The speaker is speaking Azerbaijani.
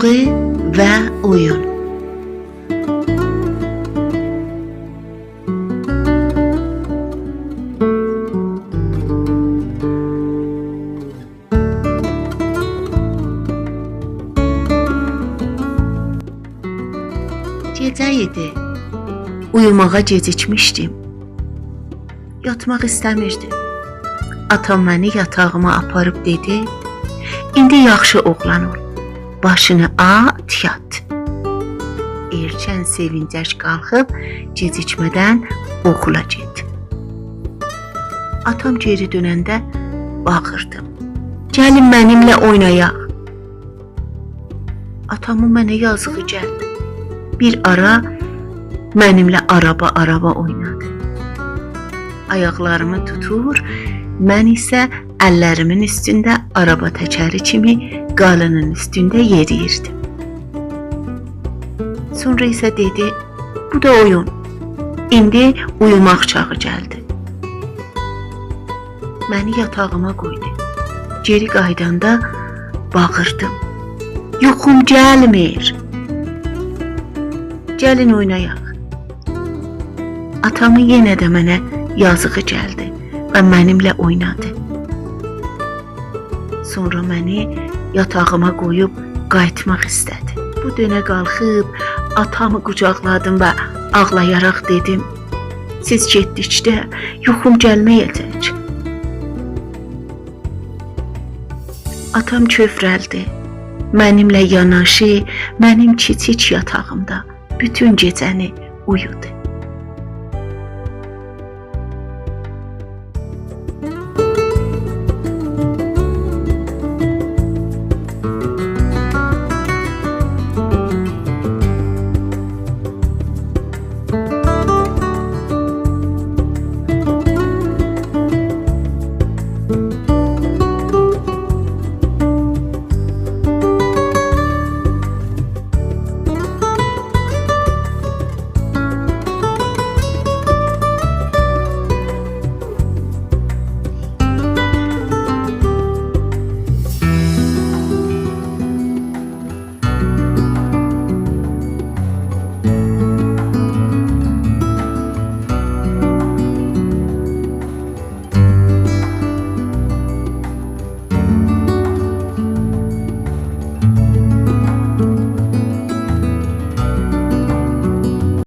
Yanğı və oyun. Gecə idi. Uyumağa gecikmişdim. Yatmaq istəmirdim. Atam məni yatağıma aparıb dedi: "İndi yaxşı oğlan ol. Başını at, yat." Erkən sevincək qalxıb gecikmədən okula get. Atam geri dönəndə bağırdım: "Gəlin mənimlə oynayaq." Atamın mənə yazığı gəldi. Bir ara mənimlə araba oynadı. Ayaqlarımı tutur, mən isə əllərimin üstündə araba təkəri kimi qalının üstündə yeriyirdim. Sonra isə dedi: "Bu da oyun. İndi uyumaq çağı gəldi." Məni yatağıma qoydu. Geri qaydanda bağırdım: "Yuxum gəlmir. Gəlin oynayaq." Atamın yenə də mənə yazığı gəldi və mənimlə oynadı. Sonra məni yatağıma qoyub qayıtmaq istədi. Bu dönə qalxıb atamı qucaqladım və ağlayaraq dedim: "Siz getdikdə yuxum gəlməyəcək." Atam kövrəldi. Mənimlə yanaşı, mənim kiçik yatağımda bütün gecəni uyudu.